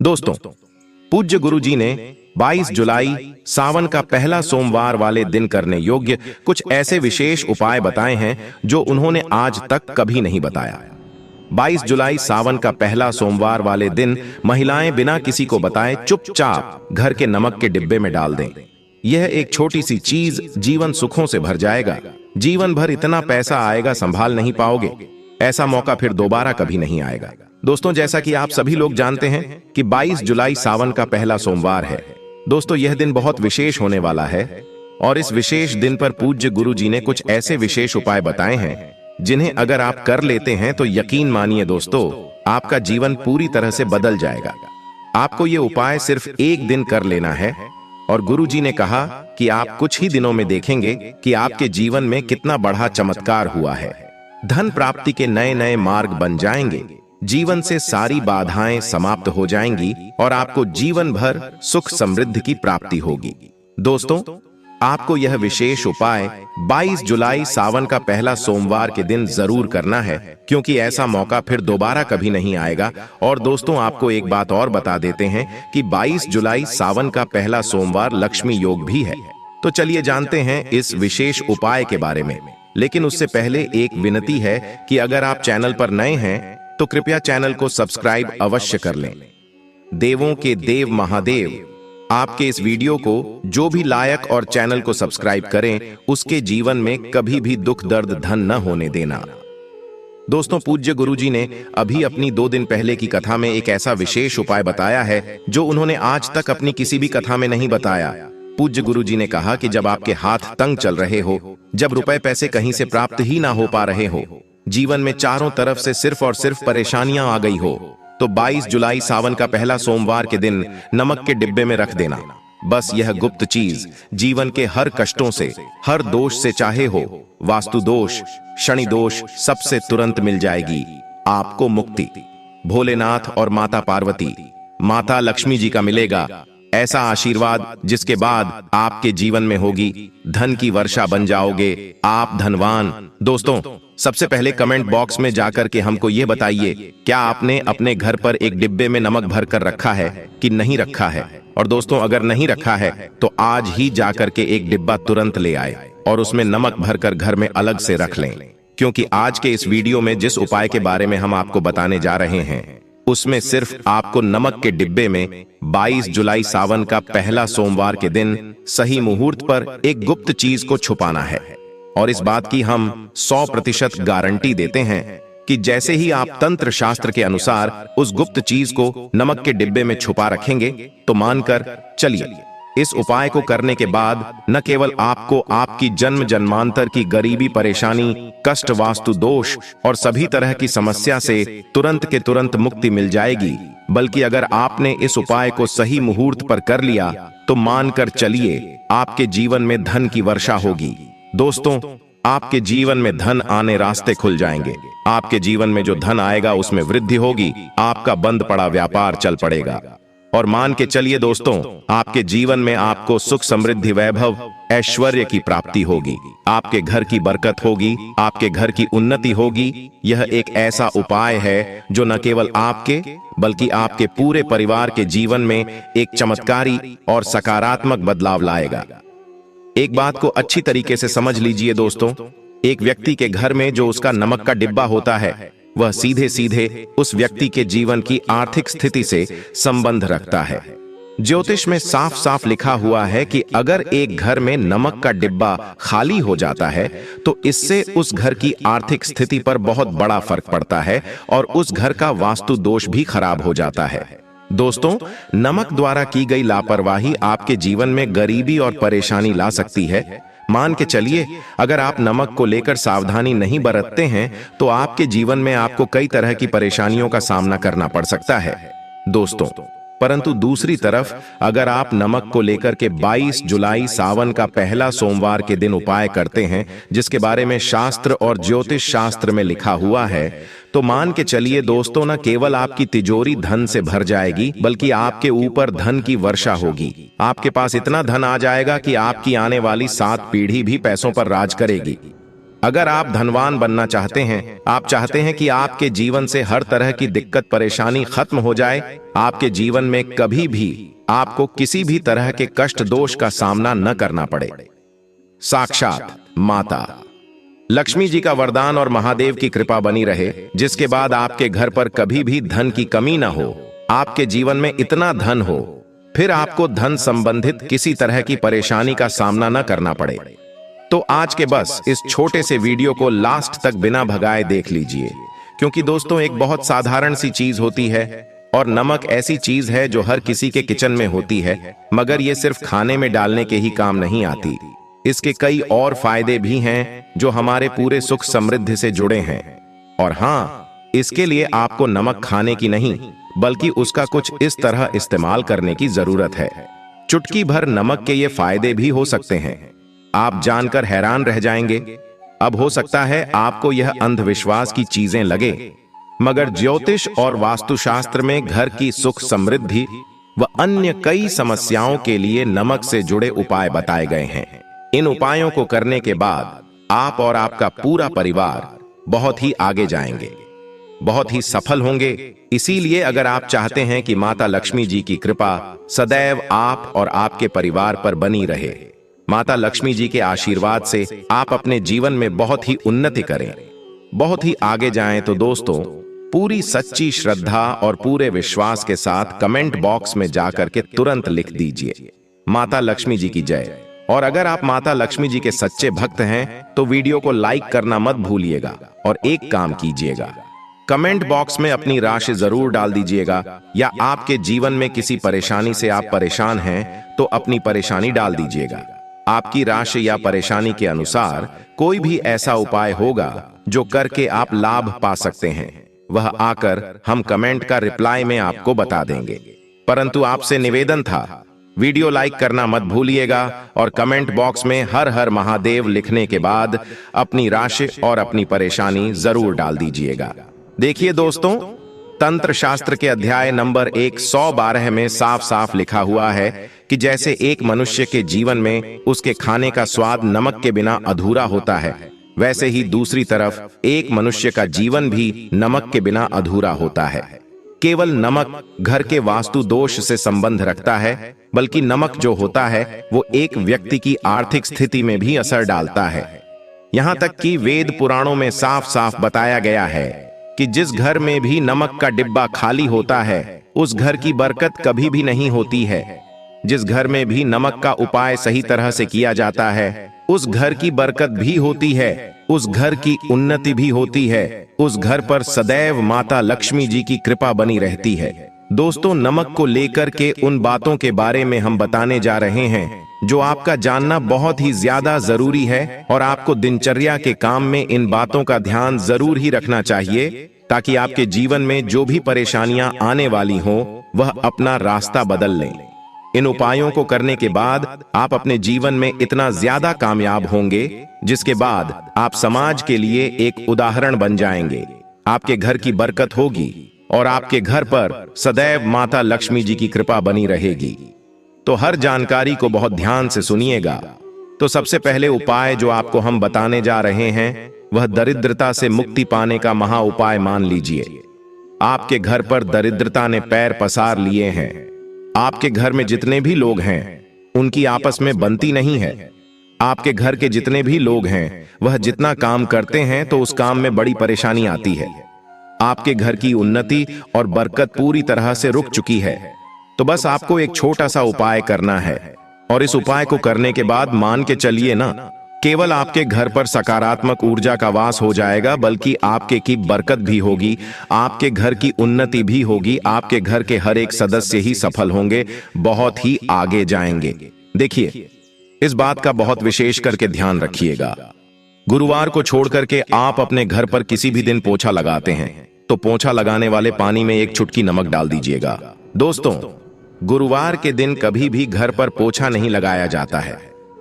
दोस्तों, पूज्य गुरु जी ने 22 जुलाई सावन का पहला सोमवार वाले दिन करने योग्य कुछ ऐसे विशेष उपाय बताए हैं जो उन्होंने आज तक कभी नहीं बताया। 22 जुलाई सावन का पहला सोमवार वाले दिन महिलाएं बिना किसी को बताए चुपचाप घर के नमक के डिब्बे में डाल दें। यह एक छोटी सी चीज जीवन सुखों से भर जाएगा। जीवन भर इतना पैसा आएगा, संभाल नहीं पाओगे। ऐसा मौका फिर दोबारा कभी नहीं आएगा। दोस्तों, जैसा कि आप सभी लोग जानते हैं कि 22 जुलाई सावन का पहला सोमवार है। दोस्तों, यह दिन बहुत विशेष होने वाला है और इस विशेष दिन पर पूज्य गुरु जी ने कुछ ऐसे विशेष उपाय बताए हैं जिन्हें अगर आप कर लेते हैं तो यकीन मानिए दोस्तों, आपका जीवन पूरी तरह से बदल जाएगा। आपको ये उपाय सिर्फ एक दिन कर लेना है और गुरु जी ने कहा कि आप कुछ ही दिनों में देखेंगे कि आपके जीवन में कितना बड़ा चमत्कार हुआ है। धन प्राप्ति के नए नए मार्ग बन जाएंगे, जीवन से सारी बाधाएं समाप्त हो जाएंगी और आपको जीवन भर सुख समृद्धि की प्राप्ति होगी। दोस्तों, आपको यह विशेष उपाय 22 जुलाई सावन का पहला सोमवार के दिन जरूर करना है, क्योंकि ऐसा मौका फिर दोबारा कभी नहीं आएगा। और दोस्तों, आपको एक बात और बता देते हैं कि 22 जुलाई सावन का पहला सोमवार लक्ष्मी योग भी है। तो चलिए जानते हैं इस विशेष उपाय के बारे में। लेकिन उससे पहले एक विनती है कि अगर आप चैनल पर नए हैं तो कृपया चैनल को सब्सक्राइब अवश्य कर लें। देवों के देव महादेव आपके इस वीडियो को जो भी लायक और चैनल को सब्सक्राइब करें, उसके जीवन में कभी भी दुख दर्द धन न होने देना। दोस्तों, पूज्य गुरु जी ने अभी अपनी 2 दिन पहले की कथा में एक ऐसा विशेष उपाय बताया है जो उन्होंने आज तक अपनी किसी भी कथा में नहीं बताया। पूज्य गुरु जी ने कहा कि जब आपके हाथ तंग चल रहे हो, जब रुपए पैसे कहीं से प्राप्त ही ना हो पा रहे हो, जीवन में चारों तरफ से सिर्फ और सिर्फ परेशानियां आ गई हो, तो 22 जुलाई सावन का पहला सोमवार के दिन नमक के डिब्बे में रख देना। बस यह गुप्त चीज जीवन के हर कष्टों से, हर दोष से, चाहे हो वास्तु दोष, शनि दोष, सबसे तुरंत मिल जाएगी आपको मुक्ति। भोलेनाथ और माता पार्वती, माता लक्ष्मी जी का मिलेगा ऐसा आशीर्वाद जिसके बाद आपके जीवन में होगी धन की वर्षा, बन जाओगे आप धनवान। दोस्तों, सबसे पहले कमेंट बॉक्स में जाकर के हमको ये बताइए, क्या आपने अपने घर पर एक डिब्बे में नमक भर कर रखा है कि नहीं रखा है? और दोस्तों, अगर नहीं रखा है तो आज ही जाकर के एक डिब्बा तुरंत ले आए और उसमें नमक भरकर घर में अलग से रख लें, क्योंकि आज के इस वीडियो में जिस उपाय के बारे में हम आपको बताने जा रहे हैं उसमें सिर्फ आपको नमक के डिब्बे में 22 जुलाई सावन का पहला सोमवार के दिन सही मुहूर्त पर एक गुप्त चीज को छुपाना है। और इस बात की हम 100% गारंटी देते हैं कि जैसे ही आप तंत्र शास्त्र के अनुसार उस गुप्त चीज को नमक के डिब्बे में छुपा रखेंगे तो मानकर चलिए, इस उपाय को करने के बाद न केवल आपको आपकी जन्म जन्मांतर की गरीबी, परेशानी, कष्ट, वास्तु दोष और सभी तरह की समस्या से तुरंत के तुरंत मुक्ति मिल जाएगी, बल्कि अगर आपने इस उपाय को सही मुहूर्त पर कर लिया तो मानकर चलिए आपके जीवन में धन की वर्षा होगी। दोस्तों, आपके जीवन में धन आने रास्ते खुल जाएंगे। आपके जीवन में जो धन आएगा उसमें वृद्धि होगी, आपका बंद पड़ा व्यापार चल पड़ेगा। और मान के चलिए दोस्तों, आपके जीवन में आपको सुख, समृद्धि, वैभव, ऐश्वर्य की प्राप्ति होगी। आपके घर की बरकत होगी, आपके घर की उन्नति होगी। यह एक ऐसा उपाय है जो न केवल आपके बल्कि आपके पूरे परिवार के जीवन में एक चमत्कारी और सकारात्मक बदलाव लाएगा। एक बात को अच्छी तरीके से समझ लीजिए दोस्तों, एक व्यक्ति के घर में जो उसका नमक का डिब्बा होता है वह सीधे सीधे उस व्यक्ति के जीवन की आर्थिक स्थिति से संबंध रखता है। ज्योतिष में साफ साफ लिखा हुआ है कि अगर एक घर में नमक का डिब्बा खाली हो जाता है तो इससे उस घर की आर्थिक स्थिति पर बहुत बड़ा फर्क पड़ता है और उस घर का वास्तु दोष भी खराब हो जाता है। दोस्तों, नमक द्वारा की गई लापरवाही आपके जीवन में गरीबी और परेशानी ला सकती है। मान के चलिए, अगर आप नमक को लेकर सावधानी नहीं बरतते हैं तो आपके जीवन में आपको कई तरह की परेशानियों का सामना करना पड़ सकता है दोस्तों। परंतु दूसरी तरफ अगर आप नमक को लेकर के 22 जुलाई सावन का पहला सोमवार के दिन उपाय करते हैं जिसके बारे में शास्त्र और ज्योतिष शास्त्र में लिखा हुआ है, तो मान के चलिए दोस्तों, न केवल आपकी तिजोरी धन से भर जाएगी बल्कि आपके ऊपर धन की वर्षा होगी। आपके पास इतना धन आ जाएगा कि आपकी आने वाली 7 पीढ़ी भी पैसों पर राज करेगी। अगर आप धनवान बनना चाहते हैं, आप चाहते हैं कि आपके जीवन से हर तरह की दिक्कत परेशानी खत्म हो जाए, आपके जीवन में कभी भी आपको किसी भी तरह के कष्ट दोष का सामना न करना पड़े। साक्षात माता लक्ष्मी जी का वरदान और महादेव की कृपा बनी रहे, जिसके बाद आपके घर पर कभी भी धन की कमी ना हो, आपके जीवन में इतना धन हो, फिर आपको धन संबंधित किसी तरह की परेशानी का सामना न करना पड़े। तो आज के बस इस छोटे से वीडियो को लास्ट तक बिना भगाए देख लीजिए, क्योंकि दोस्तों एक बहुत साधारण सी चीज होती है और नमक ऐसी चीज है जो हर किसी के किचन में होती है, मगर ये सिर्फ खाने में डालने के ही काम नहीं आती। इसके कई और फायदे भी हैं जो हमारे पूरे सुख समृद्धि से जुड़े हैं। और हाँ, इसके लिए आपको नमक खाने की नहीं, बल्कि उसका कुछ इस तरह इस्तेमाल करने की जरूरत है। चुटकी भर नमक के ये फायदे भी हो सकते हैं, आप जानकर हैरान रह जाएंगे। अब हो सकता है आपको यह अंधविश्वास की चीजें लगे, मगर ज्योतिष और वास्तुशास्त्र में घर की सुख समृद्धि व अन्य कई समस्याओं के लिए नमक से जुड़े उपाय बताए गए हैं। इन उपायों को करने के बाद आप और आपका पूरा परिवार बहुत ही आगे जाएंगे, बहुत ही सफल होंगे। इसीलिए अगर आप चाहते हैं कि माता लक्ष्मी जी की कृपा सदैव आप और आपके परिवार पर बनी रहे, माता लक्ष्मी जी के आशीर्वाद से आप अपने जीवन में बहुत ही उन्नति करें, बहुत ही आगे जाएं, तो दोस्तों पूरी सच्ची श्रद्धा और पूरे विश्वास के साथ कमेंट बॉक्स में जाकर के तुरंत लिख दीजिए माता लक्ष्मी जी की जय। और अगर आप माता लक्ष्मी जी के सच्चे भक्त हैं तो वीडियो को लाइक करना मत भूलिएगा और एक काम कीजिएगा, कमेंट बॉक्स में अपनी राशि जरूर डाल दीजिएगा, या आपके जीवन में किसी परेशानी से आप परेशान हैं तो अपनी परेशानी डाल दीजिएगा। आपकी राशि या परेशानी के अनुसार कोई भी ऐसा उपाय होगा जो करके आप लाभ पा सकते हैं, वह आकर हम कमेंट का रिप्लाई में आपको बता देंगे। परंतु आपसे निवेदन था, वीडियो लाइक करना मत भूलिएगा और कमेंट बॉक्स में हर हर महादेव लिखने के बाद अपनी राशि और अपनी परेशानी जरूर डाल दीजिएगा। देखिए दोस्तों, तंत्र शास्त्र के अध्याय नंबर 112 में साफ साफ लिखा हुआ है कि जैसे एक मनुष्य के जीवन में उसके खाने का स्वाद नमक के बिना अधूरा होता है, वैसे ही दूसरी तरफ एक मनुष्य का जीवन भी नमक के बिना अधूरा होता है। केवल नमक घर के वास्तु दोष से संबंध रखता है, बल्कि नमक जो होता है वो एक व्यक्ति की आर्थिक स्थिति में भी असर डालता है। यहाँ तक कि वेद पुराणों में साफ साफ बताया गया है कि जिस घर में भी नमक का डिब्बा खाली होता है, उस घर की बरकत कभी भी नहीं होती है। जिस घर में भी नमक का उपाय सही तरह से किया जाता है, उस घर की बरकत भी होती है, उस घर की उन्नति भी होती है, उस घर पर सदैव माता लक्ष्मी जी की कृपा बनी रहती है। दोस्तों, नमक को लेकर के उन बातों के बारे में हम बताने जा रहे हैं जो आपका जानना बहुत ही ज्यादा जरूरी है, और आपको दिनचर्या के काम में इन बातों का ध्यान जरूर ही रखना चाहिए, ताकि आपके जीवन में जो भी परेशानियां आने वाली हों वह अपना रास्ता बदल लें। इन उपायों को करने के बाद आप अपने जीवन में इतना ज्यादा कामयाब होंगे, जिसके बाद आप समाज के लिए एक उदाहरण बन जाएंगे। आपके घर की बरकत होगी और आपके घर पर सदैव माता लक्ष्मी जी की कृपा बनी रहेगी। तो हर जानकारी को बहुत ध्यान से सुनिएगा। तो सबसे पहले उपाय जो आपको हम बताने जा रहे हैं वह दरिद्रता से मुक्ति पाने का महा उपाय मान लीजिए। आपके घर पर दरिद्रता ने पैर पसार लिए हैं, आपके घर में जितने भी लोग हैं उनकी आपस में बनती नहीं है। आपके घर के जितने भी लोग हैं वह जितना काम करते हैं तो उस काम में बड़ी परेशानी आती है। आपके घर की उन्नति और बरकत पूरी तरह से रुक चुकी है। तो बस आपको एक छोटा सा उपाय करना है, और इस उपाय को करने के बाद मान के चलिए ना, केवल आपके घर पर सकारात्मक ऊर्जा का वास हो जाएगा, बल्कि आपके की बरकत भी होगी, आपके घर की उन्नति भी होगी, आपके घर के हर एक सदस्य ही सफल होंगे, बहुत ही आगे जाएंगे। देखिए, इस बात का बहुत विशेष करके ध्यान रखिएगा। गुरुवार को छोड़ करके आप अपने घर पर किसी भी दिन पोछा लगाते हैं तो पोछा लगाने वाले पानी में एक चुटकी नमक डाल दीजिएगा। दोस्तों, गुरुवार के दिन कभी भी घर पर पोछा नहीं लगाया जाता है,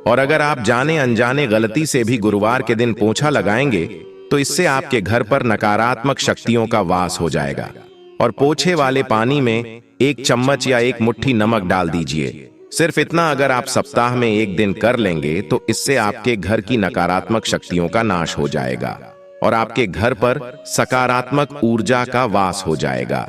और अगर आप जाने अनजाने गलती से भी गुरुवार के दिन पोछा लगाएंगे तो इससे आपके घर पर नकारात्मक शक्तियों का वास हो जाएगा। और पोछे वाले पानी में एक चम्मच या एक मुट्ठी नमक डाल दीजिए सिर्फ इतना अगर आप सप्ताह में एक दिन कर लेंगे तो इससे आपके घर की नकारात्मक शक्तियों का नाश हो जाएगा और आपके घर पर सकारात्मक ऊर्जा का वास हो जाएगा।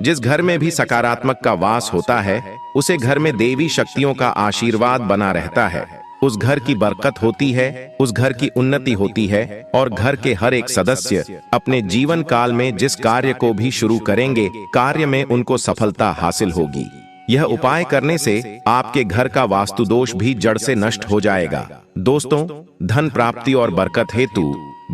जिस घर में भी सकारात्मक का वास होता है उसे घर में देवी शक्तियों का आशीर्वाद बना रहता है, उस घर की बरकत होती है, उस घर की उन्नति होती है और घर के हर एक सदस्य अपने जीवन काल में जिस कार्य को भी शुरू करेंगे कार्य में उनको सफलता हासिल होगी। यह उपाय करने से आपके घर का वास्तु दोष भी जड़ से नष्ट हो जाएगा। दोस्तों, धन प्राप्ति और बरकत हेतु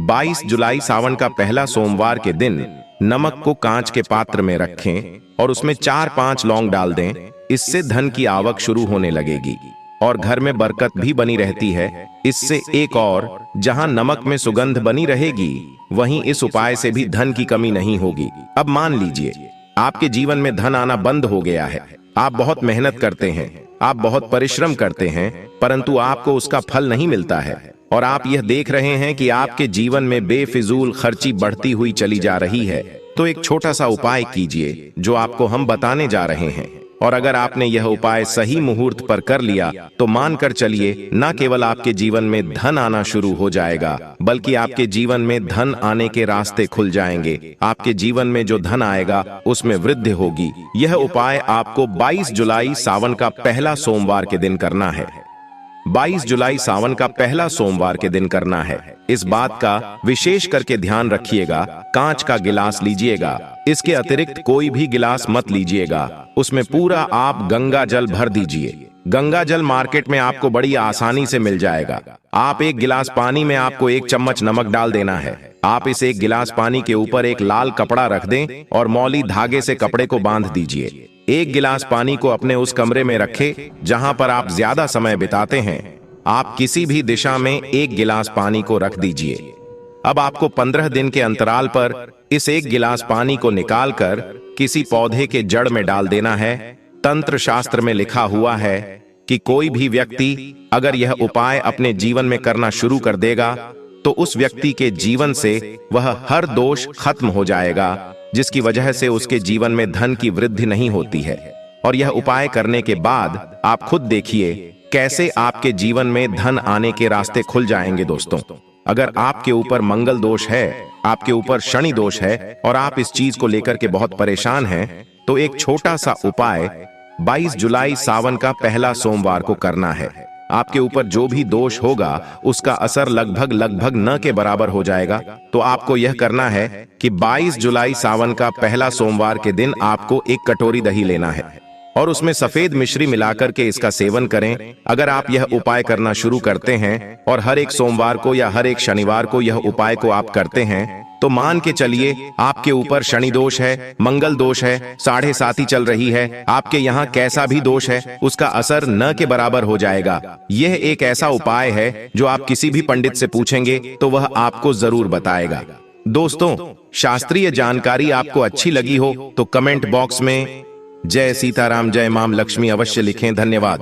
22 जुलाई सावन का पहला सोमवार के दिन नमक को कांच के पात्र में रखें और उसमें 4-5 लौंग डाल दें। इससे धन की आवक शुरू होने लगेगी और घर में बरकत भी बनी रहती है। इससे एक और, जहां नमक में सुगंध बनी रहेगी वहीं इस उपाय से भी धन की कमी नहीं होगी। अब मान लीजिए आपके जीवन में धन आना बंद हो गया है, आप बहुत मेहनत करते हैं, आप बहुत परिश्रम करते हैं, परंतु आपको उसका फल नहीं मिलता है और आप यह देख रहे हैं कि आपके जीवन में बेफिजूल खर्ची बढ़ती हुई चली जा रही है, तो एक छोटा सा उपाय कीजिए जो आपको हम बताने जा रहे हैं। और अगर आपने यह उपाय सही मुहूर्त पर कर लिया तो मानकर चलिए न केवल आपके जीवन में धन आना शुरू हो जाएगा बल्कि आपके जीवन में धन आने के रास्ते खुल जाएंगे। आपके जीवन में जो धन आएगा उसमें वृद्धि होगी। यह उपाय आपको 22 जुलाई सावन का पहला सोमवार के दिन करना है। 22 जुलाई सावन का पहला सोमवार के दिन करना है। इस बात का विशेष करके ध्यान रखिएगा। कांच का गिलास लीजिएगा, इसके अतिरिक्त कोई भी गिलास मत लीजिएगा। उसमें पूरा आप गंगा जल भर दीजिए। गंगा जल मार्केट में आपको बड़ी आसानी से मिल जाएगा। आप एक गिलास पानी में आपको 1 चम्मच नमक डाल देना है। आप इस 1 गिलास पानी के ऊपर एक लाल कपड़ा रख दें और मौली धागे से कपड़े को बांध दीजिए। 1 गिलास पानी को अपने उस कमरे में रखें जहां पर आप ज्यादा समय बिताते हैं। आप किसी भी दिशा में 1 गिलास पानी को रख दीजिए। अब आपको 15 दिन के अंतराल पर इस 1 गिलास पानी को निकालकर किसी पौधे के जड़ में डाल देना है। तंत्र शास्त्र में लिखा हुआ है कि कोई भी व्यक्ति अगर यह उपाय अपने जीवन में करना शुरू कर देगा तो उस व्यक्ति के जीवन से वह हर दोष खत्म हो जाएगा, जिसकी वजह से उसके जीवन में धन की वृद्धि नहीं होती है। और यह उपाय करने के बाद आप खुद देखिए कैसे आपके जीवन में धन आने के रास्ते खुल जाएंगे। दोस्तों, अगर आपके ऊपर मंगल दोष है, आपके ऊपर शनि दोष है और आप इस चीज को लेकर के बहुत परेशान हैं, तो एक छोटा सा उपाय 22 जुलाई सावन का पहला सोमवार को करना है। आपके ऊपर जो भी दोष होगा उसका असर लगभग न के बराबर हो जाएगा। तो आपको यह करना है कि 22 जुलाई सावन का पहला सोमवार के दिन आपको 1 कटोरी दही लेना है और उसमें सफेद मिश्री मिलाकर के इसका सेवन करें। अगर आप यह उपाय करना शुरू करते हैं और हर एक सोमवार को या हर एक शनिवार को यह उपाय को आप करते हैं तो मान के चलिए आपके ऊपर शनि दोष है, मंगल दोष है, 7.5 चल रही है, आपके यहाँ कैसा भी दोष है उसका असर न के बराबर हो जाएगा। यह एक ऐसा उपाय है जो आप किसी भी पंडित से पूछेंगे तो वह आपको जरूर बताएगा। दोस्तों, शास्त्रीय जानकारी आपको अच्छी लगी हो तो कमेंट बॉक्स में जय सीताराम, जय मां लक्ष्मी अवश्य लिखें। धन्यवाद।